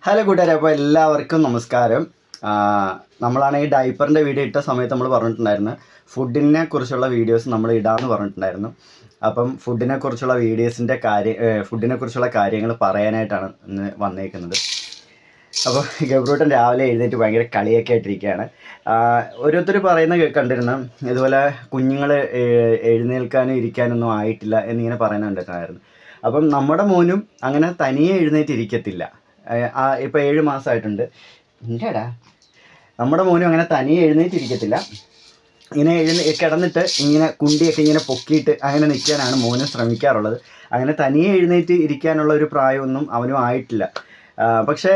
Hello കൂട്ടുകാരെ, അപ്പോൾ എല്ലാവർക്കും നമസ്കാരം. നമ്മളാണെങ്കിൽ ഡൈപ്പറിൻ്റെ വീഡിയോ ഇട്ട സമയത്ത് നമ്മൾ പറഞ്ഞിട്ടുണ്ടായിരുന്നു ഫുഡിനെ കുറിച്ചുള്ള വീഡിയോസ് നമ്മൾ ഇടാമെന്ന് പറഞ്ഞിട്ടുണ്ടായിരുന്നു. അപ്പം ഫുഡിനെ കുറിച്ചുള്ള കാര്യങ്ങൾ പറയാനായിട്ടാണ് ഇന്ന് വന്നേക്കുന്നത്. അപ്പോൾ ഗബ്രൂട്ടൻ രാവിലെ എഴുന്നേറ്റ് ഭയങ്കര കളിയൊക്കെ ആയിട്ടിരിക്കുകയാണ്. ഓരോരുത്തർ പറയുന്നത് കണ്ടിരുന്നു, ഇതുപോലെ കുഞ്ഞുങ്ങൾ എഴുന്നേൽക്കാനും ഇരിക്കാനൊന്നും ആയിട്ടില്ല എന്നിങ്ങനെ പറയുന്നുണ്ടായിരുന്നു. അപ്പം നമ്മുടെ മോനും അങ്ങനെ തനിയെ എഴുന്നേറ്റ് ഇരിക്കത്തില്ല. ഇപ്പോൾ 7 മാസമായിട്ടുണ്ട്. എന്താടാ, നമ്മുടെ മോനും അങ്ങനെ തനിയെ എഴുന്നേറ്റിരിക്കത്തില്ല. ഇങ്ങനെ കിടന്നിട്ട് ഇങ്ങനെ കുണ്ടിയൊക്കെ ഇങ്ങനെ പൊക്കിയിട്ട് അങ്ങനെ നിൽക്കാനാണ് മോനും ശ്രമിക്കാറുള്ളത്. അങ്ങനെ തനിയെ എഴുന്നേറ്റ് ഇരിക്കാനുള്ള ഒരു പ്രായമൊന്നും അവനും ആയിട്ടില്ല. പക്ഷേ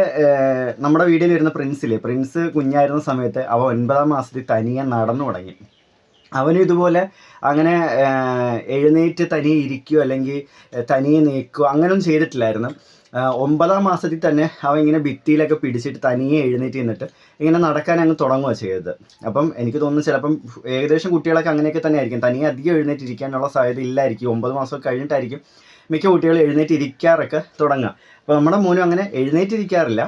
നമ്മുടെ വീട്ടിൽ വരുന്ന പ്രിൻസ് കുഞ്ഞായിരുന്ന സമയത്ത് അവൻ 9-ാം മാസത്തിൽ തനിയെ നടന്നു തുടങ്ങി. അവനും ഇതുപോലെ അങ്ങനെ എഴുന്നേറ്റ് തനിയെ ഇരിക്കുകയോ അല്ലെങ്കിൽ തനിയെ നീക്കുകയോ അങ്ങനെയൊന്നും ചെയ്തിട്ടില്ലായിരുന്നു. 9-ാം മാസത്തിൽ തന്നെ അവൻ ഇങ്ങനെ ഭിത്തിയിലൊക്കെ പിടിച്ചിട്ട് തനിയെ എഴുന്നേറ്റ് നിന്നിട്ട് ഇങ്ങനെ നടക്കാൻ അങ്ങ് തുടങ്ങുക ചെയ്തത്. അപ്പം എനിക്ക് തോന്നുന്നു ചിലപ്പം ഏകദേശം കുട്ടികളൊക്കെ അങ്ങനെയൊക്കെ തന്നെ ആയിരിക്കും. തനിയെ അധികം എഴുന്നേറ്റ് ഇരിക്കാനുള്ള സാധ്യത ഇല്ലായിരിക്കും. 9 മാസം കഴിഞ്ഞിട്ടായിരിക്കും മിക്ക കുട്ടികൾ എഴുന്നേറ്റ് ഇരിക്കാറൊക്കെ തുടങ്ങുക. അപ്പോൾ നമ്മുടെ മോനും അങ്ങനെ എഴുന്നേറ്റിരിക്കാറില്ല.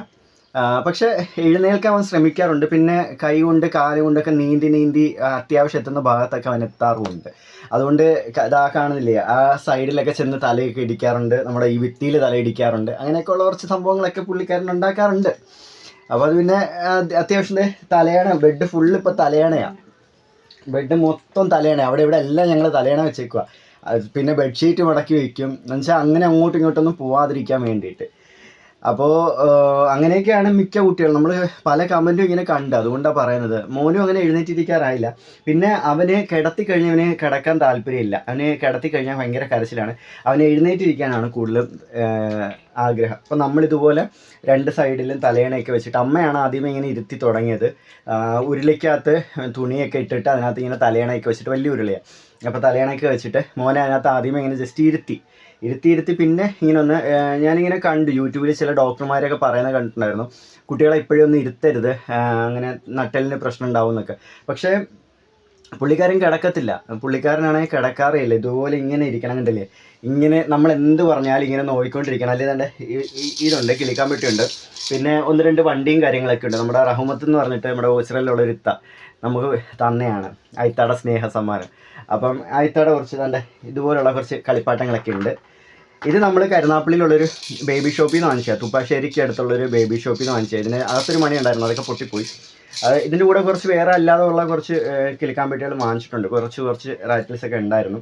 പക്ഷേ എഴുന്നേൽക്കാൻ അവൻ ശ്രമിക്കാറുണ്ട്. പിന്നെ കൈ കൊണ്ട് കാല് കൊണ്ടൊക്കെ നീന്തി അത്യാവശ്യം എത്തുന്ന ഭാഗത്തൊക്കെ അവൻ എത്താറുമുണ്ട്. അതുകൊണ്ട് ഇതാ കാണുന്നില്ലേ, ആ സൈഡിലൊക്കെ ചെന്ന് തലയൊക്കെ ഇടിക്കാറുണ്ട്, നമ്മുടെ ഈ ഭിത്തിയിൽ തല ഇടിക്കാറുണ്ട്. അങ്ങനെയൊക്കെയുള്ള കുറച്ച് സംഭവങ്ങളൊക്കെ പുള്ളിക്കാരൻ ഉണ്ടാക്കാറുണ്ട്. അപ്പോൾ അത് പിന്നെ അത്യാവശ്യം തലയണ, ബെഡ് ഫുള്ള് ഇപ്പോൾ തലയണയാണ്. ബെഡ് മൊത്തം തലയണ, അവിടെ ഇവിടെ എല്ലാം ഞങ്ങൾ തലയണ വെച്ചേക്കുക. പിന്നെ ബെഡ്ഷീറ്റ് മടക്കി വയ്ക്കും എന്നുവെച്ചാൽ അങ്ങനെ അങ്ങോട്ടും ഇങ്ങോട്ടൊന്നും പോവാതിരിക്കാൻ വേണ്ടിയിട്ട്. അപ്പോൾ അങ്ങനെയൊക്കെയാണ് മിക്ക കുട്ടികൾ. നമ്മൾ പല കമൻറ്റും ഇങ്ങനെ കണ്ട്, അതുകൊണ്ടാണ് പറയുന്നത്. മോനും അങ്ങനെ എഴുന്നേറ്റിരിക്കാറായില്ല. പിന്നെ അവന് കിടത്തിക്കഴിഞ്ഞാൽ അവന് കിടക്കാൻ താല്പര്യമില്ല. അവന് കിടത്തിക്കഴിഞ്ഞാൽ ഭയങ്കര കരച്ചിലാണ്. അവന് എഴുന്നേറ്റിരിക്കാനാണ് കൂടുതലും ആഗ്രഹം. അപ്പോൾ നമ്മളിതുപോലെ 2 സൈഡിലും തലയണയൊക്കെ വെച്ചിട്ട്, അമ്മയാണ് ആദ്യമേ ഇങ്ങനെ ഇരുത്തി തുടങ്ങിയത്. ഉരുളിക്കകത്ത് തുണിയൊക്കെ ഇട്ടിട്ട് അതിനകത്ത് ഇങ്ങനെ തലയണയൊക്കെ വെച്ചിട്ട്, വലിയ ഉരുളിയാണ്. അപ്പോൾ തലയണയൊക്കെ വെച്ചിട്ട് മോനെ അതിനകത്ത് ആദ്യമേ ഇങ്ങനെ ജസ്റ്റ് ഇരുത്തി പിന്നെ ഇങ്ങനെ ഒന്ന് ഞാനിങ്ങനെ കണ്ടു യൂട്യൂബിൽ ചില ഡോക്ടർമാരൊക്കെ പറയുന്നത് കണ്ടിട്ടുണ്ടായിരുന്നു, കുട്ടികളെ ഇപ്പോഴും ഒന്നും ഇരുത്തരുത്, അങ്ങനെ നട്ടലിന് പ്രശ്നം ഉണ്ടാവും എന്നൊക്കെ. പക്ഷേ പുള്ളിക്കാരൻ കിടക്കത്തില്ല. പുള്ളിക്കാരനാണെങ്കിൽ കിടക്കാറേയില്ല. ഇതുപോലെ ഇങ്ങനെ ഇരിക്കണം. കണ്ടില്ലേ, ഇങ്ങനെ നമ്മൾ എന്ത് പറഞ്ഞാലും ഇങ്ങനെ നോക്കിക്കൊണ്ടിരിക്കണം. അല്ലെങ്കിൽ തന്നെ ഇതുണ്ട്, കിളിക്കാൻ പറ്റിയുണ്ട്. പിന്നെ 1-2 വണ്ടിയും കാര്യങ്ങളൊക്കെ ഉണ്ട്. നമ്മുടെ റഹ്മത്ത് എന്ന് പറഞ്ഞിട്ട് നമ്മുടെ ഓച്ചിറയിലുള്ളൊരു ഇത്ത നമുക്ക് തന്നെയാണ് അയിത്താടെ സ്നേഹ സമ്മാനം. അപ്പം അയിത്താടെ കുറച്ച് ഇതുപോലുള്ള കുറച്ച് കളിപ്പാട്ടങ്ങളൊക്കെ ഉണ്ട്. ഇത് നമ്മൾ കരുനാപ്പള്ളിയിലുള്ളൊരു ബേബി ഷോപ്പിൽ നിന്ന് വാങ്ങിച്ചതാണ്. തുപ്പാശ്ശേരിക്ക് അടുത്തുള്ളൊരു ബേബി ഷോപ്പിൽ നിന്ന് വാങ്ങിച്ചത്. ഇതിന് അകത്തൊരു മണി ഉണ്ടായിരുന്നു, അതൊക്കെ പൊട്ടിപ്പോയി. ഇതിൻ്റെ കൂടെ കുറച്ച് വേറെ അല്ലാതെ ഉള്ള കുറച്ച് കിളിക്കാൻ പെട്ടികൾ വാങ്ങിച്ചിട്ടുണ്ട്. കുറച്ച് റാറ്റിൽസ് ഒക്കെ ഉണ്ടായിരുന്നു.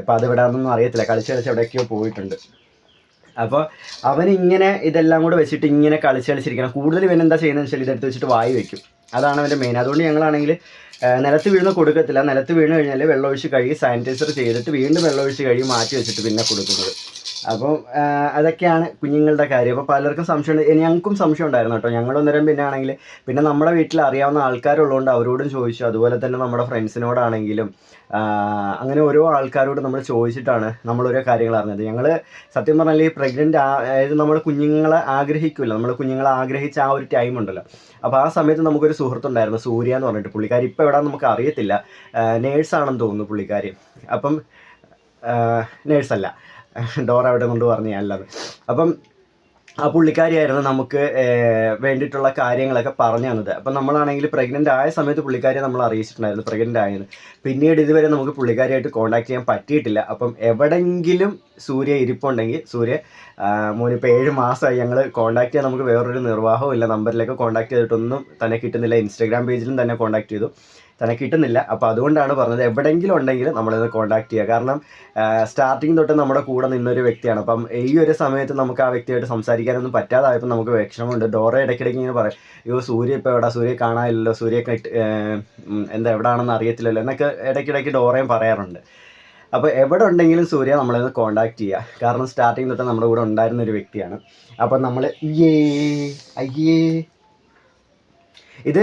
ഇപ്പോൾ അത് വിടാനൊന്നും അറിയത്തില്ല, കളിച്ച് എവിടേക്കോ പോയിട്ടുണ്ട്. അപ്പോൾ അവനിങ്ങനെ ഇതെല്ലാം കൂടെ വെച്ചിട്ട് ഇങ്ങനെ കളിച്ചിരിക്കണം. കൂടുതൽ ഇവൻ എന്താ ചെയ്യുന്നതെന്ന് വെച്ചാൽ ഇതെടുത്ത് വെച്ചിട്ട് വായി വയ്ക്കും. അതാണ് അവൻ്റെ മെയിൻ. അതുകൊണ്ട് ഞങ്ങളാണെങ്കിൽ നിലത്ത് വീഴുന്ന കൊടുക്കത്തില്ല. നിലത്ത് വീണ് കഴിഞ്ഞാൽ വെള്ളമൊഴിച്ച് കഴുകി സാനിറ്റൈസർ ചെയ്തിട്ട് വീണ്ടും വെള്ളമൊഴിച്ച് കഴുകി മാറ്റി വെച്ചിട്ട് പിന്നെ കൊടുക്കുന്നത്. അപ്പം അതൊക്കെയാണ് കുഞ്ഞുങ്ങളുടെ കാര്യം. അപ്പോൾ പലർക്കും സംശയമുണ്ട്, ഞങ്ങൾക്കും സംശയം ഉണ്ടായിരുന്നു കേട്ടോ. ഞങ്ങളൊന്നേരം പിന്നെ നമ്മുടെ വീട്ടിൽ അറിയാവുന്ന ആൾക്കാരുള്ളതുകൊണ്ട് അവരോടും ചോദിച്ചു. അതുപോലെ തന്നെ നമ്മുടെ ഫ്രണ്ട്സിനോടാണെങ്കിലും അങ്ങനെ ഓരോ ആൾക്കാരോട് നമ്മൾ ചോദിച്ചിട്ടാണ് നമ്മളോരോ കാര്യങ്ങൾ അറിഞ്ഞത്. ഞങ്ങൾ സത്യം പറഞ്ഞാൽ ഈ പ്രഗ്നൻ്റ് അതായത് നമ്മൾ കുഞ്ഞുങ്ങളെ ആഗ്രഹിക്കുമല്ലോ, നമ്മൾ കുഞ്ഞുങ്ങളെ ആഗ്രഹിച്ച ആ ഒരു ടൈം ഉണ്ടല്ലോ. അപ്പോൾ ആ സമയത്ത് നമുക്കൊരു സുഹൃത്തുണ്ടായിരുന്നു, സൂര്യ എന്ന് പറഞ്ഞിട്ട്. പുള്ളിക്കാരി ഇപ്പോൾ എവിടെയാണെന്ന് നമുക്ക് അറിയത്തില്ല. നേഴ്സാണെന്ന് തോന്നുന്നു പുള്ളിക്കാരി. അപ്പം നേഴ്സല്ല, ഡോർ അവിടെ കൊണ്ട് പറഞ്ഞു അല്ലത്. അപ്പം ആ പുള്ളിക്കാരിയായിരുന്നു നമുക്ക് വേണ്ടിയിട്ടുള്ള കാര്യങ്ങളൊക്കെ പറഞ്ഞു തന്നത്. അപ്പം നമ്മളാണെങ്കിൽ പ്രഗ്നൻ്റ് ആയ സമയത്ത് പുള്ളിക്കാരിയെ നമ്മൾ അറിയിച്ചിട്ടുണ്ടായിരുന്നു പ്രഗ്നൻ്റ് ആയെന്ന്. പിന്നീട് ഇതുവരെ നമുക്ക് പുള്ളിക്കാരിയായിട്ട് കോൺടാക്ട് ചെയ്യാൻ പറ്റിയിട്ടില്ല. അപ്പം എവിടെയെങ്കിലും സൂര്യ ഇരിപ്പുണ്ടെങ്കിൽ, മോനിപ്പോൾ 7 മാസമായി, ഞങ്ങൾ കോൺടാക്ട് ചെയ്യാൻ നമുക്ക് വേറൊരു നിർവാഹവും ഇല്ല. നമ്പറിലേക്ക് കോൺടാക്ട് ചെയ്തിട്ടൊന്നും തന്നെ കിട്ടുന്നില്ല. ഇൻസ്റ്റാഗ്രാം പേജിലും തന്നെ കോൺടാക്ട് ചെയ്തു, തന്നെ കിട്ടുന്നില്ല. അപ്പോൾ അതുകൊണ്ടാണ് പറഞ്ഞത്, എവിടെയെങ്കിലും ഉണ്ടെങ്കിൽ നമ്മളിത് കോൺടാക്ട് ചെയ്യുക. കാരണം സ്റ്റാർട്ടിങ് തൊട്ട് നമ്മുടെ കൂടെ നിന്നൊരു വ്യക്തിയാണ്. അപ്പം ഈ ഒരു സമയത്ത് നമുക്ക് ആ വ്യക്തിയായിട്ട് സംസാരിക്കാനൊന്നും പറ്റാതായപ്പോൾ നമുക്ക് വിഷമമുണ്ട്. ഡോറ ഇടയ്ക്കിടയ്ക്ക് ഇങ്ങനെ പറയും, അയ്യോ സൂര്യ ഇപ്പോൾ എവിടെ, സൂര്യ കാണാനില്ലല്ലോ, സൂര്യയൊക്കെ എന്താ എവിടെയാണെന്ന് അറിയത്തില്ലല്ലോ എന്നൊക്കെ ഇടയ്ക്കിടയ്ക്ക് ഡോറയും പറയാറുണ്ട്. അപ്പോൾ എവിടെ ഉണ്ടെങ്കിലും സൂര്യ നമ്മളിന്ന് കോൺടാക്ട് ചെയ്യുക. കാരണം സ്റ്റാർട്ടിങ് തൊട്ട് നമ്മുടെ കൂടെ ഉണ്ടായിരുന്ന ഒരു വ്യക്തിയാണ്. അപ്പം നമ്മൾ ഇത്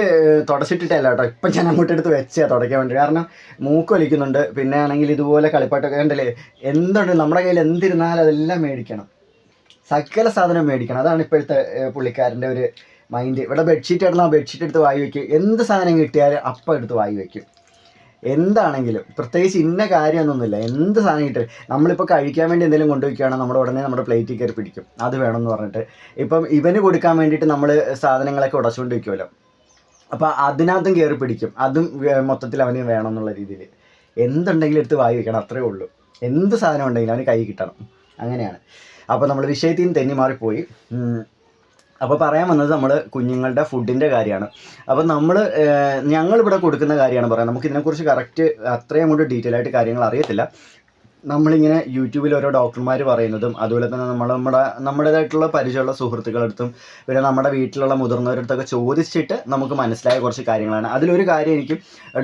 തുടച്ചിട്ടിട്ടല്ല കേട്ടോ, ഇപ്പം ഞാൻ അങ്ങോട്ടെടുത്ത് വെച്ചാൽ തുടയ്ക്കാൻ വേണ്ടി. കാരണം മൂക്കൊലിക്കുന്നുണ്ട്. പിന്നെ ആണെങ്കിൽ ഇതുപോലെ കളിപ്പാട്ടൊക്കെ കണ്ടല്ലേ, എന്തുണ്ട് നമ്മുടെ കയ്യിൽ എന്തിരുന്നാലും അതെല്ലാം മേടിക്കണം, സകല സാധനം മേടിക്കണം. അതാണ് ഇപ്പോഴത്തെ പുള്ളിക്കാരൻ്റെ ഒരു മൈൻഡ്. ഇവിടെ ബെഡ്ഷീറ്റ് ഇടണം, ബെഡ്ഷീറ്റ് എടുത്ത് വായി വയ്ക്കും. എന്ത് സാധനം കിട്ടിയാലും അപ്പം എടുത്ത് വായി വയ്ക്കും. എന്താണെങ്കിലും പ്രത്യേകിച്ച് ഇന്ന കാര്യമൊന്നുമില്ല, എന്ത് സാധനം കിട്ടും. നമ്മളിപ്പോൾ കഴിക്കാൻ വേണ്ടി എന്തെങ്കിലും കൊണ്ടുപോയിക്കുകയാണെങ്കിൽ നമ്മുടെ ഉടനെ നമ്മുടെ പ്ലേറ്റിൽ കയറി പിടിക്കും, അത് വേണമെന്ന് പറഞ്ഞിട്ട്. ഇപ്പം ഇവന് കൊടുക്കാൻ വേണ്ടിയിട്ട് നമ്മൾ സാധനങ്ങളൊക്കെ ഉടച്ചുകൊണ്ട് വയ്ക്കുമല്ലോ, അപ്പോൾ അതിനകത്തും കയറി പിടിക്കും, അതും മൊത്തത്തിൽ അവന് വേണം എന്നുള്ള രീതിയിൽ. എന്തുണ്ടെങ്കിലും എടുത്ത് വായി വയ്ക്കണം, അത്രേ ഉള്ളൂ. എന്ത് സാധനം ഉണ്ടെങ്കിലും അവന് കൈ കിട്ടണം, അങ്ങനെയാണ്. അപ്പോൾ നമ്മൾ വിഷയത്തിൽ നിന്ന് തെന്നി മാറിപ്പോയി. അപ്പോൾ പറയാൻ വന്നത് നമ്മൾ കുഞ്ഞുങ്ങളുടെ ഫുഡിൻ്റെ കാര്യമാണ്. അപ്പോൾ ഞങ്ങളിവിടെ കൊടുക്കുന്ന കാര്യമാണ് പറയാം. നമുക്കിതിനെക്കുറിച്ച് കറക്റ്റ് അത്രയും അങ്ങോട്ട് ഡീറ്റെയിൽ ആയിട്ട് കാര്യങ്ങൾ അറിയത്തില്ല. നമ്മളിങ്ങനെ യൂട്യൂബിൽ ഓരോ ഡോക്ടർമാർ പറയുന്നതും അതുപോലെ തന്നെ നമ്മുടേതായിട്ടുള്ള പരിചയമുള്ള സുഹൃത്തുക്കളടുത്തും പിന്നെ നമ്മുടെ വീട്ടിലുള്ള മുതിർന്നവരടുത്തൊക്കെ ചോദിച്ചിട്ട് നമുക്ക് മനസ്സിലായ കുറച്ച് കാര്യങ്ങളാണ്. അതിലൊരു കാര്യം എനിക്ക്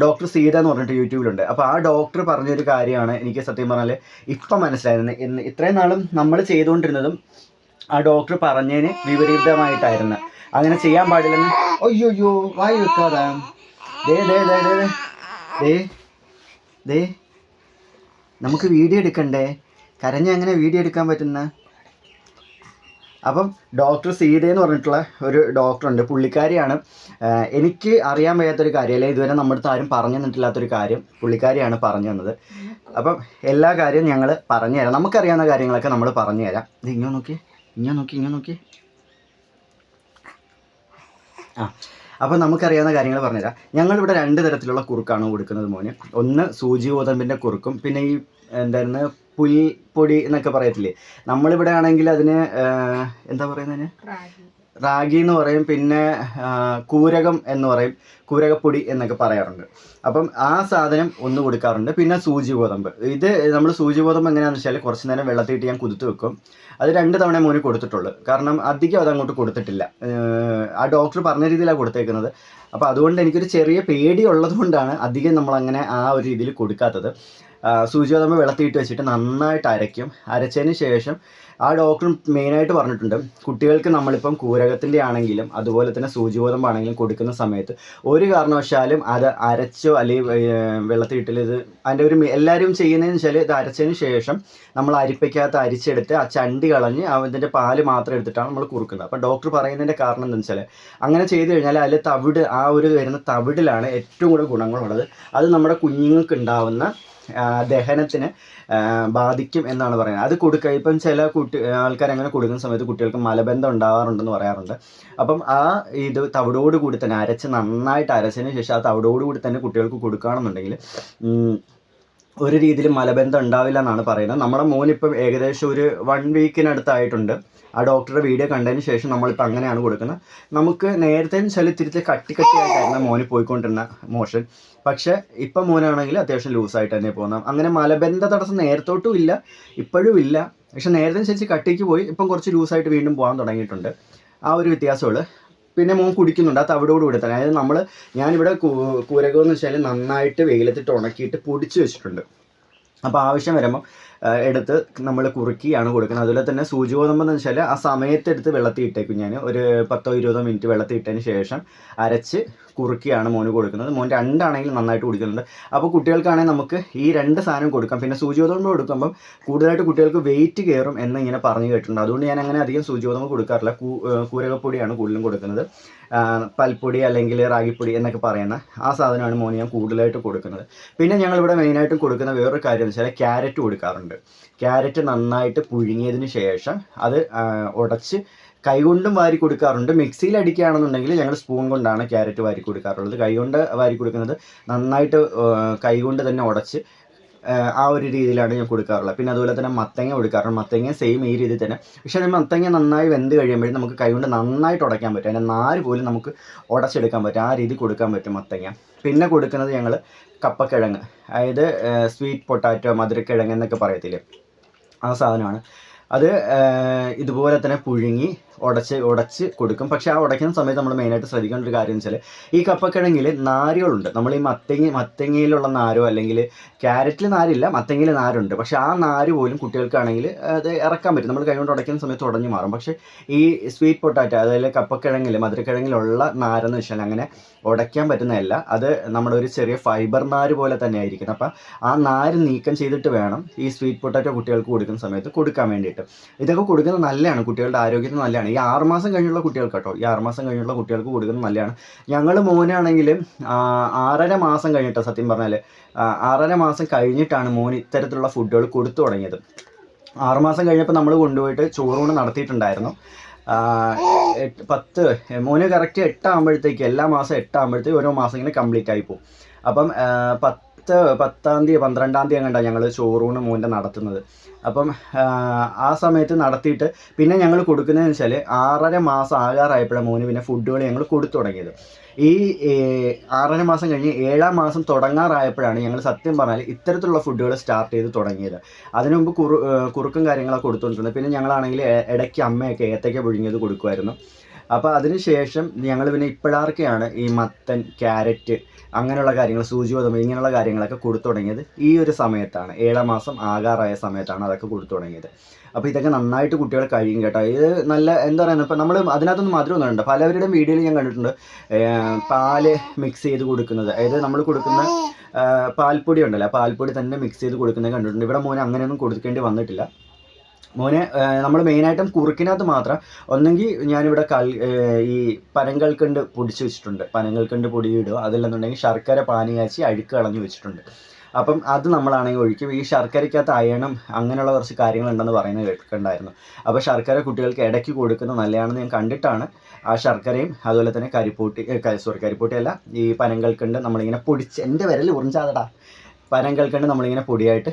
ഡോക്ടർ സീത എന്ന് പറഞ്ഞിട്ട് യൂട്യൂബിലുണ്ട്. അപ്പോൾ ആ ഡോക്ടർ പറഞ്ഞൊരു കാര്യമാണ് എനിക്ക് സത്യം പറഞ്ഞാൽ ഇപ്പം മനസ്സിലായത്. ഇത്രയും നാളും നമ്മൾ ചെയ്തുകൊണ്ടിരുന്നതും ആ ഡോക്ടർ പറഞ്ഞതിന് വിപരീതമായിട്ടായിരുന്നു. അങ്ങനെ ചെയ്യാൻ പാടില്ലെന്ന്. അയ്യോ വായി വെക്കാതെ ദേ ദേ ദേ ദേ ദേ ദേ നമുക്ക് വീഡിയോ എടുക്കണ്ടേ, കരഞ്ഞ അങ്ങനെ വീഡിയോ എടുക്കാൻ പറ്റുന്ന. അപ്പം ഡോക്ടർ സീതയെന്ന് പറഞ്ഞിട്ടുള്ള ഒരു ഡോക്ടറുണ്ട്, പുള്ളിക്കാരിയാണ്. എനിക്ക് അറിയാൻ വയ്യാത്തൊരു കാര്യം, അല്ലെങ്കിൽ ഇതുവരെ നമ്മുടെ അടുത്ത് ആരും പറഞ്ഞു തന്നിട്ടില്ലാത്തൊരു കാര്യം പുള്ളിക്കാരിയാണ് പറഞ്ഞു തന്നത്. അപ്പം എല്ലാ കാര്യവും ഞങ്ങൾ പറഞ്ഞു തരാം, നമുക്കറിയാവുന്ന കാര്യങ്ങളൊക്കെ നമ്മൾ പറഞ്ഞു തരാം. ഇത് ഇങ്ങനെ നോക്കി അപ്പോൾ നമുക്കറിയാവുന്ന കാര്യങ്ങൾ പറഞ്ഞുതരാം. ഞങ്ങളിവിടെ 2 തരത്തിലുള്ള കുറുക്കാണ് കൊടുക്കുന്നത് മോന്. ഒന്ന് സൂചി ഗോതമ്പിൻ്റെ കുറുക്കും, പിന്നെ ഈ എന്തായിരുന്നു പുൽപ്പൊടി എന്നൊക്കെ പറയത്തില്ലേ, നമ്മളിവിടെ ആണെങ്കിൽ അതിന് എന്താ പറയുന്നതിന് റാഗി എന്ന് പറയും, പിന്നെ കൂരകം എന്ന് പറയും, കൂരകപ്പൊടി എന്നൊക്കെ പറയാറുണ്ട്. അപ്പം ആ സാധനം ഒന്ന് കൊടുക്കാറുണ്ട്. പിന്നെ സൂചി ഗോതമ്പ്, ഇത് നമ്മൾ സൂചി ഗോതമ്പ് എങ്ങനെയാണെന്ന് വെച്ചാൽ കുറച്ച് നേരം വെള്ളത്തിയിട്ട് ഞാൻ കുതിർത്ത് വെക്കും. അത് 2 തവണ മോന് കൊടുത്തിട്ടുള്ളൂ, കാരണം അധികം അതങ്ങോട്ട് കൊടുത്തിട്ടില്ല. ആ ഡോക്ടർ പറഞ്ഞ രീതിയിലാണ് കൊടുത്തേക്കുന്നത്. അപ്പോൾ അതുകൊണ്ട് എനിക്കൊരു ചെറിയ പേടി ഉള്ളത് കൊണ്ടാണ് അധികം നമ്മളങ്ങനെ ആ ഒരു രീതിയിൽ കൊടുക്കാത്തത്. സൂചി ഗോതമ്പ് വെള്ളത്തിയിട്ട് വെച്ചിട്ട് നന്നായിട്ട് അരയ്ക്കും. അരച്ചതിന് ശേഷം ആ ഡോക്ടർ മെയിനായിട്ട് പറഞ്ഞിട്ടുണ്ട്, കുട്ടികൾക്ക് നമ്മളിപ്പം കൂരകത്തിൻ്റെ ആണെങ്കിലും അതുപോലെ തന്നെ സൂചി ഗോതമ്പാണെങ്കിലും കൊടുക്കുന്ന സമയത്ത് ഒരു കാരണവശാലും അത് അരച്ചോ അല്ലെങ്കിൽ വെള്ളത്തിയിട്ടിൽ ഇത് അതിൻ്റെ ഒരു എല്ലാവരും ചെയ്യുന്നതെന്ന് വെച്ചാൽ ഇത് അരച്ചതിന് ശേഷം നമ്മൾ അരിപ്പയ്ക്കകത്ത് അരിച്ചെടുത്ത് ആ ചണ്ടി കളഞ്ഞ് അതിൻ്റെ പാല് മാത്രം എടുത്തിട്ടാണ് നമ്മൾ കുറുക്കുന്നത്. അപ്പോൾ ഡോക്ടർ പറയുന്നതിൻ്റെ കാരണം എന്താണെന്ന് വെച്ചാൽ അങ്ങനെ ചെയ്ത് കഴിഞ്ഞാൽ അതിൽ തവിട്, ആ ഒരു വരുന്ന തവിടിലാണ് ഏറ്റവും കൂടുതൽ ഗുണങ്ങളുള്ളത്. അത് നമ്മുടെ കുഞ്ഞുങ്ങൾക്ക് ഉണ്ടാവുന്ന ദഹനത്തിന് ബാധിക്കും എന്നാണ് പറയുന്നത്. അത് കൊടുക്കുക, ഇപ്പം ചില ആൾക്കാർ അങ്ങനെ കൊടുക്കുന്ന സമയത്ത് കുട്ടികൾക്ക് മലബന്ധം ഉണ്ടാവാറുണ്ടെന്ന് പറയാറുണ്ട്. അപ്പം ഇത് തവിടോട് കൂടി തന്നെ അരച്ച് നന്നായിട്ട് അരച്ചതിന് ശേഷം ആ തവിടോട് കൂടി തന്നെ കുട്ടികൾക്ക് കൊടുക്കുകയാണെന്നുണ്ടെങ്കിൽ ഒരു രീതിയിലും മലബന്ധം ഉണ്ടാവില്ല എന്നാണ് പറയുന്നത്. നമ്മുടെ മോനിപ്പം ഏകദേശം ഒരു 1 വീക്കിനടുത്തായിട്ടുണ്ട്. ആ ഡോക്ടറുടെ വീഡിയോ കണ്ടതിന് ശേഷം നമ്മളിപ്പോൾ അങ്ങനെയാണ് കൊടുക്കുന്നത്. നമുക്ക് നേരത്തെ ഇത്തിരി കട്ടിയായിട്ടായിരുന്നു മോന് പോയിക്കൊണ്ടിരുന്ന മോഷൻ. പക്ഷേ ഇപ്പം മോനാണെങ്കിൽ അത്യാവശ്യം ലൂസായിട്ട് തന്നെ പോകുന്നത്. അങ്ങനെ മലബന്ധ തടസ്സം നേരത്തോട്ടും ഇല്ല, ഇപ്പോഴും ഇല്ല. പക്ഷെ നേരത്തെ അനുസരിച്ച് കട്ടിക്ക് പോയി ഇപ്പം കുറച്ച് ലൂസായിട്ട് വീണ്ടും പോകാൻ തുടങ്ങിയിട്ടുണ്ട്. ആ ഒരു വ്യത്യാസമുള്ളൂ. പിന്നെ മോൻ കുടിക്കുന്നുണ്ട് ആ തവിടോട് കൂടി തന്നെ. അതായത് ഞാനിവിടെ കൂരകം എന്ന് വെച്ചാൽ നന്നായിട്ട് വെയിലത്തിട്ട് ഉണക്കിയിട്ട് പൊടിച്ച് വെച്ചിട്ടുണ്ട്. അപ്പോൾ ആവശ്യം വരുമ്പോൾ എടുത്ത് നമ്മൾ കുറുക്കിയാണ് കൊടുക്കുന്നത്. അതുപോലെ തന്നെ സൂചി ഗോതമ്പെന്ന് വെച്ചാൽ ആ സമയത്തെടുത്ത് വെള്ളത്തിൽ ഇട്ടേക്കും. ഞാൻ ഒരു 10-20 മിനിറ്റ് വെള്ളത്തിൽ ഇട്ടതിന് ശേഷം അരച്ച് കുറുക്കിയാണ് മോന് കൊടുക്കുന്നത്. മോൻ 2 ആണെങ്കിലും നന്നായിട്ട് കുടിക്കുന്നുണ്ട്. അപ്പോൾ കുട്ടികൾക്കാണെങ്കിൽ നമുക്ക് ഈ 2 സാധനം കൊടുക്കാം. പിന്നെ സൂചി ഗോതമ്പ് കൊടുക്കുമ്പം കൂടുതലായിട്ട് കുട്ടികൾക്ക് വെയിറ്റ് കയറും എന്ന് ഇങ്ങനെ പറഞ്ഞു കേട്ടിട്ടുണ്ട്. അതുകൊണ്ട് ഞാൻ അങ്ങനെ അധികം സൂചി ഗോതമ്പ് കൊടുക്കാറില്ല. കൂരകപ്പൊടിയാണ് കൂടുതലും കൊടുക്കുന്നത്. പൽപ്പൊടി അല്ലെങ്കിൽ റാഗിപ്പൊടി എന്നൊക്കെ പറയുന്ന ആ സാധനമാണ് മോന് ഞാൻ കൂടുതലായിട്ട് കൊടുക്കുന്നത്. പിന്നെ ഞങ്ങളിവിടെ മെയിനായിട്ടും കൊടുക്കുന്ന വേറൊരു കാര്യം എന്ന് വെച്ചാൽ ക്യാരറ്റ് കൊടുക്കാറുണ്ട്. ക്യാരറ്റ് നന്നായിട്ട് പുഴുങ്ങിയതിന് ശേഷം അത് ഉടച്ച് കൈകൊണ്ടും വാരി കൊടുക്കാറുണ്ട്. മിക്സിയിൽ അടിക്കുകയാണെന്നുണ്ടെങ്കിൽ ഞങ്ങൾ സ്പൂൺ കൊണ്ടാണ് ക്യാരറ്റ് വാരി കൊടുക്കാറുള്ളത്. കൈകൊണ്ട് വാരി കൊടുക്കുന്നത് നന്നായിട്ട് കൈകൊണ്ട് തന്നെ ഉടച്ച് ആ ഒരു രീതിയിലാണ് ഞാൻ കൊടുക്കാറുള്ളത്. പിന്നെ അതുപോലെ തന്നെ മത്തങ്ങ കൊടുക്കാറുണ്ട്. മത്തങ്ങ സെയിം ഈ രീതിയിൽ തന്നെ. പക്ഷേ മത്തങ്ങ നന്നായി വെന്ത് കഴിയുമ്പോഴും നമുക്ക് കൈകൊണ്ട് നന്നായിട്ട് ഉടയ്ക്കാൻ പറ്റും. അതിൻ്റെ നാര് പോലും നമുക്ക് ഉടച്ചെടുക്കാൻ പറ്റും. ആ രീതി കൊടുക്കാൻ പറ്റും മത്തങ്ങ. പിന്നെ കൊടുക്കുന്നത് ഞങ്ങൾ കപ്പക്കിഴങ്ങ്, അതായത് സ്വീറ്റ് പൊട്ടാറ്റോ, മധുരക്കിഴങ്ങ് എന്നൊക്കെ പറയത്തില്ലേ, ആ സാധനമാണ്. അത് ഇതുപോലെ തന്നെ പുഴുങ്ങി ഉടച്ച് കൊടുക്കും. പക്ഷേ ആ ഉടയ്ക്കുന്ന സമയത്ത് നമ്മൾ മെയിനായിട്ട് ശ്രദ്ധിക്കേണ്ട ഒരു കാര്യം എന്ന് വെച്ചാൽ ഈ കപ്പക്കിഴങ്ങിൽ നാരുകളുണ്ട്. നമ്മൾ ഈ മത്തങ്ങയിലുള്ള നാരോ അല്ലെങ്കിൽ ക്യാരറ്റിൽ നാരില്ല, മത്തങ്ങയിൽ നാരുണ്ട്. പക്ഷേ ആ നാര് പോലും കുട്ടികൾക്കാണെങ്കിൽ അത് ഇറക്കാൻ പറ്റും. നമ്മൾ കൈകൊണ്ട് ഉടയ്ക്കുന്ന സമയത്ത് ഉടഞ്ഞു മാറും. പക്ഷേ ഈ സ്വീറ്റ് പൊട്ടാറ്റോ, അതായത് കപ്പക്കിഴങ്ങിൽ, മധുരക്കിഴങ്ങിലുള്ള നാരെന്ന് വെച്ചാൽ അങ്ങനെ ഉടയ്ക്കാൻ പറ്റുന്നതല്ല. അത് നമ്മുടെ ഒരു ചെറിയ ഫൈബർ നാര് പോലെ തന്നെ ആയിരിക്കും. അപ്പം ആ നാര് നീക്കം ചെയ്തിട്ട് വേണം ഈ സ്വീറ്റ് പൊട്ടാറ്റോ കുട്ടികൾക്ക് കൊടുക്കുന്ന സമയത്ത് കൊടുക്കാൻ വേണ്ടിയിട്ട്. ഇതൊക്കെ കൊടുക്കുന്നത് നല്ലതാണ്, കുട്ടികളുടെ ആരോഗ്യത്തിന് നല്ലതാണ്. ഈ 6 മാസം കഴിഞ്ഞുള്ള കുട്ടികൾക്ക് കേട്ടോ, ഈ 6 മാസം കഴിഞ്ഞുള്ള കുട്ടികൾക്ക് കൊടുക്കുന്നത് നല്ലതാണ്. ഞങ്ങൾ മോനാണെങ്കിൽ 6.5 മാസം കഴിഞ്ഞിട്ട്, സത്യം പറഞ്ഞാൽ 6.5 മാസം കഴിഞ്ഞിട്ടാണ് മോന് ഇത്തരത്തിലുള്ള ഫുഡുകൾ കൊടുത്തു തുടങ്ങിയത്. 6 മാസം കഴിഞ്ഞപ്പോൾ നമ്മൾ കൊണ്ടുപോയിട്ട് ചോറൂണ് നടത്തിയിട്ടുണ്ടായിരുന്നു. 10 മോന് കറക്റ്റ് 8 ആകുമ്പോഴത്തേക്ക്, എല്ലാ മാസം 8 ആകുമ്പോഴത്തേക്ക് ഓരോ മാസം ഇങ്ങനെ കംപ്ലീറ്റ് ആയി പോകും. അപ്പം 10-ാം തീയതി 12-ാം തീയതി അങ്ങോട്ടാണ് ഞങ്ങൾ ചോറൂണ് മോൻ്റെ നടത്തുന്നത്. അപ്പം ആ സമയത്ത് നടത്തിയിട്ട് പിന്നെ ഞങ്ങൾ കൊടുക്കുന്നതെന്ന് വെച്ചാൽ 6.5 മാസം ആകാറായപ്പോഴാണ് മോന് പിന്നെ ഫുഡുകൾ ഞങ്ങൾ കൊടുത്തു തുടങ്ങിയത്. ഈ 6.5 മാസം കഴിഞ്ഞ് 7-ാം മാസം തുടങ്ങാറായപ്പോഴാണ് ഞങ്ങൾ സത്യം പറഞ്ഞാൽ ഇത്തരത്തിലുള്ള ഫുഡുകൾ സ്റ്റാർട്ട് ചെയ്ത് തുടങ്ങിയത്. അതിനു മുമ്പ് കുറുക്കും കാര്യങ്ങളൊക്കെ കൊടുത്തുകൊണ്ടിരുന്നത്. പിന്നെ ഞങ്ങളാണെങ്കിൽ ഇടയ്ക്ക് അമ്മയൊക്കെ ഏത്തയ്ക്ക പുഴുങ്ങിയത് കൊടുക്കുമായിരുന്നു. അപ്പോൾ അതിന് ശേഷം ഞങ്ങൾ പിന്നെ ഇപ്പോഴാർക്കെയാണ് ഈ മത്തൻ, ക്യാരറ്റ് അങ്ങനെയുള്ള കാര്യങ്ങൾ, സൂചിഗോതമ്പ് ഇങ്ങനെയുള്ള കാര്യങ്ങളൊക്കെ കൊടുത്തു തുടങ്ങിയത് ഈ ഒരു സമയത്താണ്. 7-ാം മാസം ആകാറായ സമയത്താണ് അതൊക്കെ കൊടുത്തു തുടങ്ങിയത്. അപ്പോൾ ഇതൊക്കെ നന്നായിട്ട് കുട്ടികൾ കഴിയും കേട്ടോ. ഇത് നല്ല എന്താ പറയുക, ഇപ്പോൾ നമ്മൾ അതിനകത്തൊന്നും മധുരമൊന്നും ഉണ്ട്. പലവരുടെയും വീഡിയോയിൽ ഞാൻ കണ്ടിട്ടുണ്ട് പാല് മിക്സ് ചെയ്ത് കൊടുക്കുന്നത്. അതായത് നമ്മൾ കൊടുക്കുന്ന പാൽപ്പൊടി ഉണ്ടല്ലോ, ആ പാൽപ്പൊടി തന്നെ മിക്സ് ചെയ്ത് കൊടുക്കുന്നത് കണ്ടിട്ടുണ്ട്. ഇവിടെ മോനെ അങ്ങനെയൊന്നും കൊടുക്കേണ്ടി വന്നിട്ടില്ല. മോനെ നമ്മൾ മെയിനായിട്ടും കുറുക്കിനകത്ത് മാത്രം ഒന്നെങ്കിൽ ഞാനിവിടെ ഈ പനങ്കൽക്കണ്ട് പൊടിച്ച് വെച്ചിട്ടുണ്ട്. പനങ്കൽക്കണ്ട് പൊടിയിടുക, അതല്ലെന്നുണ്ടെങ്കിൽ ശർക്കര പാനി കാച്ചി അഴുക്ക് കളഞ്ഞ് വെച്ചിട്ടുണ്ട്. അപ്പം അത് നമ്മളാണെങ്കിൽ ഒഴിക്കും. ഈ ശർക്കരയ്ക്കകത്ത് അയണും അങ്ങനെയുള്ള കുറച്ച് കാര്യങ്ങളുണ്ടെന്ന് പറയുന്നത് കേൾക്കുന്നുണ്ടായിരുന്നു. അപ്പോൾ ശർക്കര കുട്ടികൾക്ക് ഇടയ്ക്ക് കൊടുക്കുന്നത് നല്ലതാണെന്ന് ഞാൻ കണ്ടിട്ടാണ് ആ ശർക്കരയും അതുപോലെ തന്നെ കരിപ്പോട്ടിയല്ല, ഈ പനങ്കൽക്കണ്ട് നമ്മളിങ്ങനെ പൊടിച്ച്, എൻ്റെ വിരൽ ഉറിഞ്ചാതടാ, പനങ്കൽക്കണ്ട് നമ്മളിങ്ങനെ പൊടിയായിട്ട്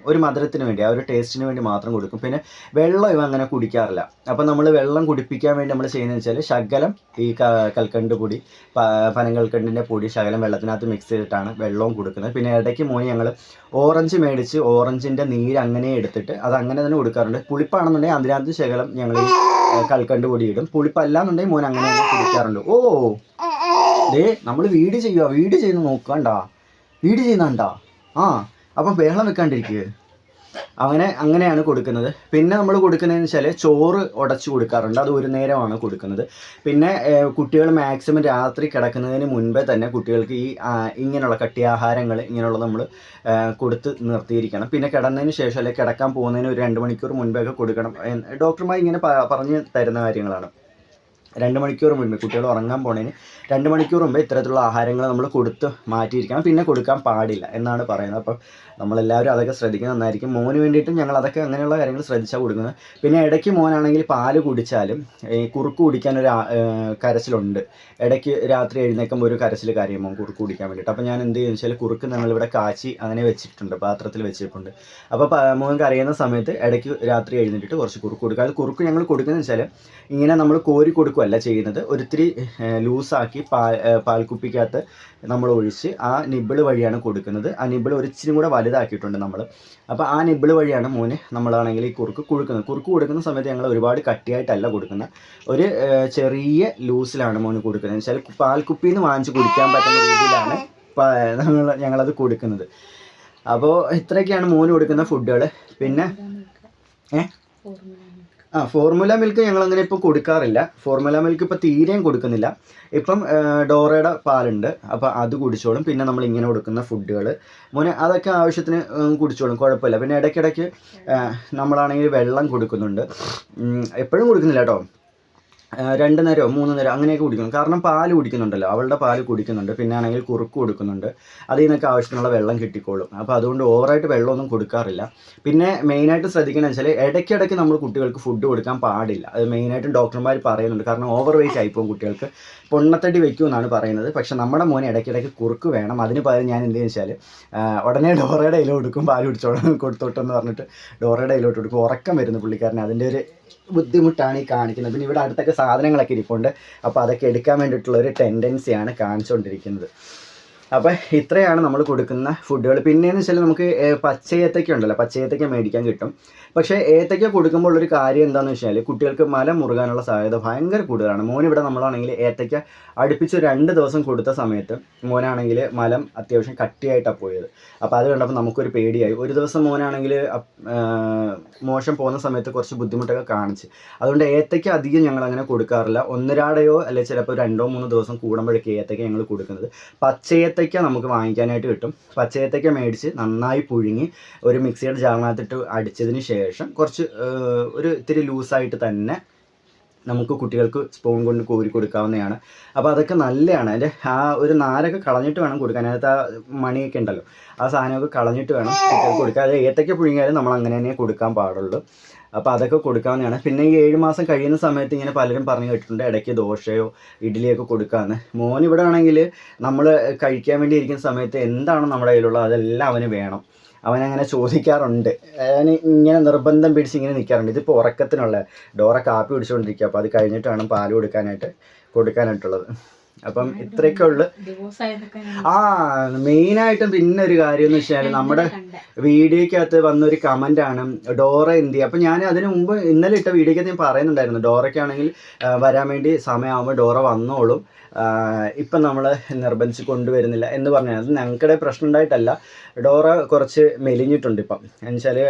ഒരു മധുരത്തിന് വേണ്ടി, ആ ഒരു ടേസ്റ്റിന് വേണ്ടി മാത്രം കൊടുക്കും. പിന്നെ വെള്ളം ഇവ അങ്ങനെ കുടിക്കാറില്ല. അപ്പം നമ്മൾ വെള്ളം കുടിപ്പിക്കാൻ വേണ്ടി നമ്മൾ ചെയ്യുന്നതെന്ന് വെച്ചാൽ ശകലം ഈ കൽക്കണ്ട് പൊടി, പനങ്കൽക്കണ്ടിൻ്റെ പൊടി ശകലം വെള്ളത്തിനകത്ത് മിക്സ് ചെയ്തിട്ടാണ് വെള്ളവും കൊടുക്കുന്നത്. പിന്നെ ഇടയ്ക്ക് മോന് ഞങ്ങൾ ഓറഞ്ച് മേടിച്ച് ഓറഞ്ചിൻ്റെ നീര് അങ്ങനെ എടുത്തിട്ട് അത് അങ്ങനെ തന്നെ കൊടുക്കാറുണ്ട്. പുളിപ്പാണെന്നുണ്ടെങ്കിൽ അതിനകത്ത് ശകലം ഞങ്ങൾ കൽക്കണ്ട് പൊടി ഇടും. പുളിപ്പല്ലാന്നുണ്ടെങ്കിൽ മോൻ അങ്ങനെ തന്നെ കുടിക്കാറുണ്ട്. ഓ നമ്മൾ വീഡിയോ ചെയ്യുന്ന നോക്കണ്ട, വീഡിയോ ചെയ്യുന്നുണ്ടോ? അപ്പം ബഹളം വെക്കാണ്ടിരിക്കുക. അങ്ങനെയാണ് കൊടുക്കുന്നത്. പിന്നെ നമ്മൾ കൊടുക്കുന്നതെന്ന് വെച്ചാൽ ചോറ് ഉടച്ച് കൊടുക്കാറുണ്ട്. അത് ഒരു നേരമാണ് കൊടുക്കുന്നത്. പിന്നെ കുട്ടികൾ മാക്സിമം രാത്രി കിടക്കുന്നതിന് മുൻപേ തന്നെ കുട്ടികൾക്ക് ഈ ഇങ്ങനെയുള്ള കട്ടിയാഹാരങ്ങൾ ഇങ്ങനെയുള്ള നമ്മൾ കൊടുത്ത് നിർത്തിയിരിക്കണം. പിന്നെ കിടന്നതിന് ശേഷം അല്ലെങ്കിൽ കിടക്കാൻ പോകുന്നതിന് ഒരു 2 മണിക്കൂർ മുൻപൊക്കെ കൊടുക്കണം. ഡോക്ടർമാർ ഇങ്ങനെ പറഞ്ഞു തരുന്ന കാര്യങ്ങളാണ്. 2 മണിക്കൂർ മുൻപ്, കുട്ടികൾ ഉറങ്ങാൻ പോണതിന് 2 മണിക്കൂർ മുമ്പ് ഇത്തരത്തിലുള്ള ആഹാരങ്ങൾ നമ്മൾ കൊടുത്ത് മാറ്റിയിരിക്കണം. പിന്നെ കൊടുക്കാൻ പാടില്ല എന്നാണ് പറയുന്നത്. അപ്പം നമ്മളെല്ലാവരും അതൊക്കെ ശ്രദ്ധിക്കുന്നത് നന്നായിരിക്കും. മോന് വേണ്ടിയിട്ടും ഞങ്ങൾ അതൊക്കെ അങ്ങനെയുള്ള കാര്യങ്ങൾ ശ്രദ്ധിച്ചാൽ കൊടുക്കുന്നത്. പിന്നെ ഇടയ്ക്ക് മോനാണെങ്കിൽ പാല് കുടിച്ചാലും ഈ കുറുക്ക് കുടിക്കാനൊരു കരച്ചിലുണ്ട്. ഇടയ്ക്ക് രാത്രി എഴുന്നേൽക്കുമ്പോൾ ഒരു കരച്ചിൽ കരയുമ്പോൾ കുറുക്ക് കുടിക്കാൻ വേണ്ടിയിട്ട്. അപ്പോൾ ഞാൻ എന്ത് ചെയ്യുന്നത് വെച്ചാൽ കുറുക്ക് നമ്മളിവിടെ കാച്ചി അങ്ങനെ വെച്ചിട്ടുണ്ട്, പാത്രത്തിൽ വെച്ചിട്ടുണ്ട്. അപ്പോൾ മോൻ കരയുന്ന സമയത്ത് ഇടയ്ക്ക് രാത്രി എഴുന്നേറ്റിട്ട് കുറച്ച് കുറുക്ക് കൊടുക്കുക. അത് കുറുക്ക് ഞങ്ങൾ കൊടുക്കുന്നത് വെച്ചാൽ ഇങ്ങനെ നമ്മൾ കോരി കൊടുക്കുകയല്ല ചെയ്യുന്നത്, ഒരിത്തിരി ലൂസാക്കി പാൽക്കുപ്പിക്കകത്ത് നമ്മൾ ഒഴിച്ച് ആ നിബിൾ വഴിയാണ് കൊടുക്കുന്നത്. ആ നിബിൾ ഒരിച്ചിരി കൂടെ വലുതാക്കിയിട്ടുണ്ട് നമ്മൾ. അപ്പോൾ ആ നിബിൾ വഴിയാണ് മോന് നമ്മളാണെങ്കിൽ ഈ കുറുക്ക് കൊടുക്കുന്ന സമയത്ത് ഞങ്ങൾ ഒരുപാട് കട്ടിയായിട്ടല്ല കൊടുക്കുന്നത്, ഒരു ചെറിയ ലൂസിലാണ് മോന് കൊടുക്കുന്നത്. വെച്ചാൽ പാൽക്കുപ്പിയിൽ നിന്ന് വാങ്ങിച്ച് കുടിക്കാൻ പറ്റുന്ന രീതിയിലാണ് ഞങ്ങളത് കൊടുക്കുന്നത്. അപ്പോൾ ഇത്രയൊക്കെയാണ് മോന് കൊടുക്കുന്ന ഫുഡുകൾ. പിന്നെ ഫോർമുല മിൽക്ക് ഞങ്ങളങ്ങനെ ഇപ്പോൾ കൊടുക്കാറില്ല. ഫോർമുല മിൽക്ക് ഇപ്പോൾ തീരെയും കൊടുക്കുന്നില്ല. ഇപ്പം ഡോറയുടെ പാലുണ്ട്, അപ്പോൾ അത് കുടിച്ചോളും. പിന്നെ നമ്മൾ ഇങ്ങനെ കൊടുക്കുന്ന ഫുഡുകൾ മോനെ അതൊക്കെ ആവശ്യത്തിന് കുടിച്ചോളും, കുഴപ്പമില്ല. പിന്നെ ഇടയ്ക്കിടയ്ക്ക് നമ്മളാണെങ്കിൽ വെള്ളം കൊടുക്കുന്നുണ്ട്. എപ്പോഴും കൊടുക്കുന്നില്ല കേട്ടോ, 2 നേരമോ 3 നേരം അങ്ങനെയൊക്കെ കുടിക്കണം. കാരണം പാല് കുടിക്കുന്നുണ്ടല്ലോ, അവളുടെ പാല് കുടിക്കുന്നുണ്ട്. പിന്നെ ആണെങ്കിൽ കുറുക്ക് കൊടുക്കുന്നുണ്ട്, അതിൽ നിന്നൊക്കെ ആവശ്യത്തിനുള്ള വെള്ളം കിട്ടിക്കോളും. അപ്പോൾ അതുകൊണ്ട് ഓവറായിട്ട് വെള്ളമൊന്നും കൊടുക്കാറില്ല. പിന്നെ മെയിനായിട്ട് ശ്രദ്ധിക്കണമെന്ന് വെച്ചാൽ ഇടയ്ക്കിടയ്ക്ക് നമ്മൾ കുട്ടികൾക്ക് ഫുഡ് കൊടുക്കാൻ പാടില്ല. അത് മെയിനായിട്ടും ഡോക്ടർമാർ പറയുന്നുണ്ട്. കാരണം ഓവർ വെയിറ്റ് ആയിപ്പോകും കുട്ടികൾക്ക്, പൊണ്ണത്തടി വയ്ക്കുമെന്നാണ് പറയുന്നത്. പക്ഷെ നമ്മുടെ മോനെ ഇടയ്ക്കിടയ്ക്ക് കുറുക്ക് വേണം. അതിന് പകരം ഞാൻ എന്തെന്ന് വെച്ചാൽ ഉടനെ ഡോറയുടെ ഇല കൊടുക്കും, പാല് കൊടുത്തോട്ടെന്ന് പറഞ്ഞിട്ട് ഡോറയുടെ ഇലോട്ട് കൊടുക്കും. ഉറക്കം വരുന്നു പുള്ളിക്കാരന്, അതിൻ്റെ ഒരു ബുദ്ധിമുട്ടാണ് ഈ കാണിക്കുന്നത്. പിന്നെ ഇവിടെ അടുത്തൊക്കെ സാധനങ്ങളൊക്കെ ഇരിപ്പുണ്ട്, അപ്പോൾ അതൊക്കെ എടുക്കാൻ വേണ്ടിയിട്ടുള്ളൊരു ടെൻഡൻസിയാണ് കാണിച്ചുകൊണ്ടിരിക്കുന്നത്. അപ്പോൾ ഇത്രയാണ് നമ്മൾ കൊടുക്കുന്ന ഫുഡുകൾ. പിന്നെയെന്ന് വെച്ചാൽ നമുക്ക് പച്ച ഏത്തയ്ക്ക ഉണ്ടല്ലോ, പച്ച ഏത്തയ്ക്ക മേടിക്കാൻ കിട്ടും. പക്ഷേ ഏത്തയ്ക്ക കൊടുക്കുമ്പോൾ ഉള്ളൊരു കാര്യം എന്താണെന്ന് വെച്ചാൽ കുട്ടികൾക്ക് മലം മുറുകാനുള്ള സാധ്യത ഭയങ്കര കൂടുതലാണ്. മോനിവിടെ നമ്മളാണെങ്കിൽ ഏത്തയ്ക്ക അടുപ്പിച്ച് 2 ദിവസം കൊടുത്ത സമയത്ത് മോനാണെങ്കിൽ മലം അത്യാവശ്യം കട്ടിയായിട്ടാണ് പോയത്. അപ്പോൾ അത് കണ്ടപ്പോൾ നമുക്കൊരു പേടിയായി. ഒരു ദിവസം മോനാണെങ്കിൽ മോശം പോകുന്ന സമയത്ത് കുറച്ച് ബുദ്ധിമുട്ടൊക്കെ കാണിച്ച്. അതുകൊണ്ട് ഏത്തയ്ക്ക അധികം ഞങ്ങളങ്ങനെ കൊടുക്കാറില്ല. 1-2 അല്ലെങ്കിൽ ചിലപ്പോൾ 2-3 ദിവസം കൂടുമ്പോഴൊക്കെ ഏത്തയ്ക്ക ഞങ്ങൾ കൊടുക്കുന്നത്. പച്ചയേത്തയ്ക്ക നമുക്ക് വാങ്ങിക്കാനായിട്ട് കിട്ടും. പച്ചയേത്തയ്ക്ക മേടിച്ച് നന്നായി പുഴുങ്ങി ഒരു മിക്സിയുടെ ജാറിനകത്തിട്ട് അടിച്ചതിന് ശേഷം കുറച്ച് ഒരു ഇത്തിരി ലൂസായിട്ട് തന്നെ നമുക്ക് കുട്ടികൾക്ക് സ്പൂൺ കൊണ്ട് കോരി കൊടുക്കാവുന്നതാണ്. അപ്പോൾ അതൊക്കെ നല്ലതാണ്. അതിൻ്റെ ആ ഒരു നാരൊക്കെ കളഞ്ഞിട്ട് വേണം കൊടുക്കാൻ. അതിനകത്ത് ആ മണിയൊക്കെ ഉണ്ടല്ലോ, ആ സാധനമൊക്കെ കളഞ്ഞിട്ട് വേണം കുട്ടികൾക്ക് കൊടുക്കാൻ. അത് ഏത്തയ്ക്ക പുഴുങ്ങിയാലും നമ്മൾ അങ്ങനെ തന്നെ കൊടുക്കാൻ പാടുള്ളൂ. അപ്പോൾ അതൊക്കെ കൊടുക്കാവുന്നതാണ്. പിന്നെ ഈ 7 മാസം കഴിയുന്ന സമയത്ത് ഇങ്ങനെ പലരും പറഞ്ഞു കേട്ടിട്ടുണ്ട് ഇടയ്ക്ക് ദോശയോ ഇഡ്ഡലിയൊക്കെ കൊടുക്കാമെന്ന്. മോൻ ഇവിടെ ആണെങ്കിൽ നമ്മൾ കഴിക്കാൻ വേണ്ടി ഇരിക്കുന്ന സമയത്ത് എന്താണ് നമ്മുടെ കയ്യിലുള്ളത് അതെല്ലാം അവന് വേണം. അവനങ്ങനെ ചോദിക്കാറുണ്ട്. അവന് ഇങ്ങനെ നിർബന്ധം പിടിച്ച് ഇങ്ങനെ നിൽക്കാറുണ്ട്. ഇതിപ്പോൾ ഉറക്കത്തിനുള്ള ഡോറ കാപ്പി പിടിച്ചുകൊണ്ടിരിക്കുക. അപ്പോൾ അത് കഴിഞ്ഞിട്ട് വേണം പാല് കൊടുക്കാനായിട്ടുള്ളത്. അപ്പം ഇത്രയൊക്കെ ഉള്ളു. മെയിനായിട്ടും പിന്നെ ഒരു കാര്യം എന്ന് വെച്ചാൽ നമ്മുടെ വീഡിയോക്കകത്ത് വന്നൊരു കമൻ്റാണ് ഡോറ എന്തി. അപ്പം ഞാൻ അതിന് മുമ്പ് ഇന്നലെ ഇട്ട വീഡിയോക്കകത്ത് ഞാൻ പറയുന്നുണ്ടായിരുന്നു ഡോറയ്ക്കാണെങ്കിൽ വരാൻ വേണ്ടി സമയമാകുമ്പോൾ ഡോറ വന്നോളും, ഇപ്പം നമ്മൾ നിർബന്ധിച്ച് കൊണ്ടുവരുന്നില്ല എന്ന് പറഞ്ഞാൽ. അത് ഞങ്ങൾക്കിടെ പ്രശ്നം ഉണ്ടായിട്ടല്ല, ഡോറ കുറച്ച് മെലിഞ്ഞിട്ടുണ്ട് ഇപ്പം. എന്നുവെച്ചാൽ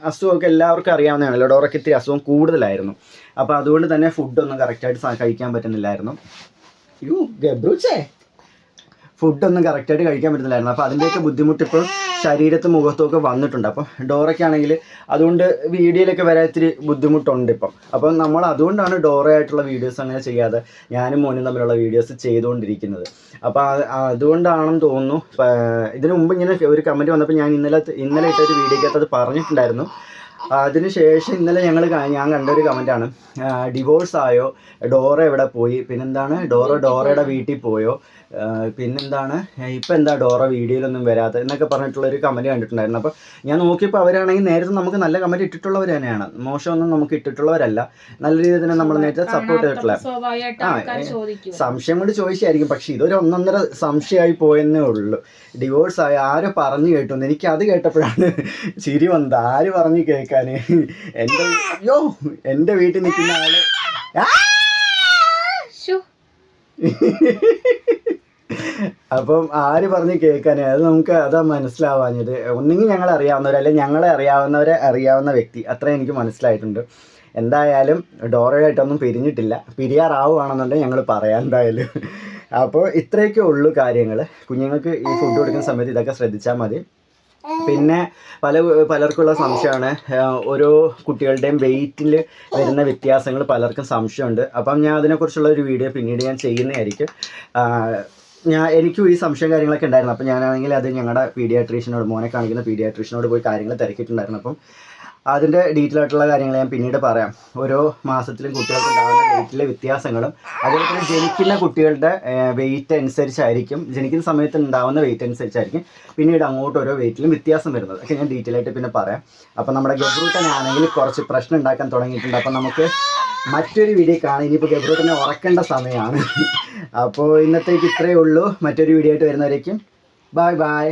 അസുഖമൊക്കെ എല്ലാവർക്കും അറിയാവുന്നതാണല്ലോ, ഡോറയ്ക്ക് ഇത്തിരി അസുഖം കൂടുതലായിരുന്നു. അപ്പോൾ അതുകൊണ്ട് തന്നെ ഫുഡൊന്നും കറക്റ്റായിട്ട് കഴിക്കാൻ പറ്റുന്നില്ലായിരുന്നു. ഫുഡൊന്നും കറക്റ്റായിട്ട് കഴിക്കാൻ പറ്റുന്നില്ലായിരുന്നു. അപ്പോൾ അതിൻ്റെയൊക്കെ ബുദ്ധിമുട്ട് ഇപ്പോൾ ശരീരത്തും മുഖത്തുമൊക്കെ വന്നിട്ടുണ്ട്. അപ്പം ഡോറയ്ക്കാണെങ്കിൽ അതുകൊണ്ട് വീഡിയോയിലൊക്കെ വരാൻ ഇത്തിരി ബുദ്ധിമുട്ടുണ്ട് ഇപ്പം. അപ്പം നമ്മൾ അതുകൊണ്ടാണ് ഡോറയായിട്ടുള്ള വീഡിയോസ് അങ്ങനെ ചെയ്യാതെ ഞാനും മോനും തമ്മിലുള്ള വീഡിയോസ് ചെയ്തുകൊണ്ടിരിക്കുന്നത്. അപ്പോൾ അതുകൊണ്ടാണെന്ന് തോന്നുന്നു. ഇതിനു മുമ്പ് ഇങ്ങനെ ഒരു കമൻറ്റ് വന്നപ്പോൾ ഞാൻ ഇന്നലെ ഇട്ടൊരു വീഡിയോക്കകത്ത് അത് പറഞ്ഞിട്ടുണ്ടായിരുന്നു. അതിനുശേഷം ഇന്നലെ ഞാൻ കണ്ടൊരു കമൻറ്റാണ്, ഡിവോഴ്സ് ആയോ, ഡോറ എവിടെ പോയി, പിന്നെന്താണ് ഡോറയുടെ വീട്ടിൽ പോയോ, പിന്നെന്താണ് ഇപ്പം എന്താ ഡോറ വീഡിയോയിലൊന്നും വരാതെ എന്നൊക്കെ പറഞ്ഞിട്ടുള്ളൊരു കമൻറ്റ് കണ്ടിട്ടുണ്ടായിരുന്നു. അപ്പോൾ ഞാൻ നോക്കിയപ്പോൾ അവരാണെങ്കിൽ നേരത്തെ നമുക്ക് നല്ല കമൻറ്റ് ഇട്ടിട്ടുള്ളവർ തന്നെയാണ്, മോശമൊന്നും നമുക്ക് ഇട്ടിട്ടുള്ളവരല്ല. നല്ല രീതിയിൽ തന്നെ നമ്മൾ നേരത്തെ സപ്പോർട്ട് ചെയ്തിട്ടുള്ള സംശയം കൊണ്ട് ചോദിച്ചായിരിക്കും. പക്ഷേ ഇതൊരു 1.5 സംശയമായി പോയെന്നേ ഉള്ളൂ. ഡിവോഴ്സ് ആയി ആരോ പറഞ്ഞു കേട്ടു, എനിക്കത് കേട്ടപ്പോഴാണ് ചിരി വന്നത്. ആര് പറഞ്ഞു കേൾക്കാൻ? എൻ്റെ വീട്ടിൽ നിൽക്കുന്ന ആള് അപ്പം ആര് പറഞ്ഞ് കേൾക്കാനേ, അത് നമുക്ക് അതാ മനസ്സിലാവാഞ്ഞത്. ഒന്നെങ്കിൽ ഞങ്ങളെ അറിയാവുന്നവർ, അല്ലെങ്കിൽ ഞങ്ങളെ അറിയാവുന്ന വ്യക്തി, അത്ര എനിക്ക് മനസ്സിലായിട്ടുണ്ട്. എന്തായാലും ഡോറയായിട്ടൊന്നും പിരിഞ്ഞിട്ടില്ല, പിരിയാറാവുകയാണെന്നുണ്ടെങ്കിൽ ഞങ്ങൾ പറയാം എന്തായാലും. അപ്പോൾ ഇത്രയൊക്കെ ഉള്ളൂ കാര്യങ്ങൾ. കുഞ്ഞുങ്ങൾക്ക് ഈ ഫുഡ് കൊടുക്കുന്ന സമയത്ത് ഇതൊക്കെ ശ്രദ്ധിച്ചാൽ മതി. പിന്നെ പലർക്കുള്ള സംശയമാണ്, ഓരോ കുട്ടികളുടെയും വെയിറ്റിൽ വരുന്ന വ്യത്യാസങ്ങൾ പലർക്കും സംശയമുണ്ട്. അപ്പം ഞാൻ അതിനെക്കുറിച്ചുള്ള ഒരു വീഡിയോ പിന്നീട് ഞാൻ ചെയ്യുന്നതായിരിക്കും. എനിക്കും ഈ സംശയം കാര്യങ്ങളൊക്കെ ഉണ്ടായിരുന്നു. അപ്പം ഞാനാണെങ്കിൽ അത് ഞങ്ങളുടെ മോനെ കാണിക്കുന്ന പീഡിയാട്രീഷ്യനോട് പോയി കാര്യങ്ങൾ തിരക്കിയിട്ടുണ്ടായിരുന്നു. അപ്പം അതിൻ്റെ ഡീറ്റെയിൽ ആയിട്ടുള്ള കാര്യങ്ങൾ ഞാൻ പിന്നീട് പറയാം. ഓരോ മാസത്തിലും കുട്ടികൾക്ക് ഉണ്ടാകുന്ന വെയിറ്റിലെ വ്യത്യാസങ്ങളും അതുപോലെ തന്നെ ജനിക്കുന്ന കുട്ടികളുടെ വെയിറ്റ് അനുസരിച്ചായിരിക്കും, ജനിക്കുന്ന സമയത്ത് ഉണ്ടാകുന്ന വെയിറ്റ് അനുസരിച്ചായിരിക്കും പിന്നീട് അങ്ങോട്ട് ഓരോ വെയിറ്റിലും വ്യത്യാസം വരുന്നത്. ഒക്കെ ഞാൻ ഡീറ്റെയിൽ ആയിട്ട് പിന്നെ പറയാം. അപ്പം നമ്മുടെ ഗബ്രൂട്ടനാണെങ്കിൽ കുറച്ച് പ്രശ്നം ഉണ്ടാക്കാൻ തുടങ്ങിയിട്ടുണ്ട്. അപ്പം നമുക്ക് മറ്റൊരു വീഡിയോ കാണാം. ഇനിയിപ്പോൾ ഗബ്രൂട്ടനെ ഉറക്കേണ്ട സമയമാണ്. അപ്പോൾ ഇന്നത്തേക്ക് ഇത്രയേ ഉള്ളൂ. മറ്റൊരു വീഡിയോ ആയിട്ട് വരുന്നവരേക്കും ബൈ.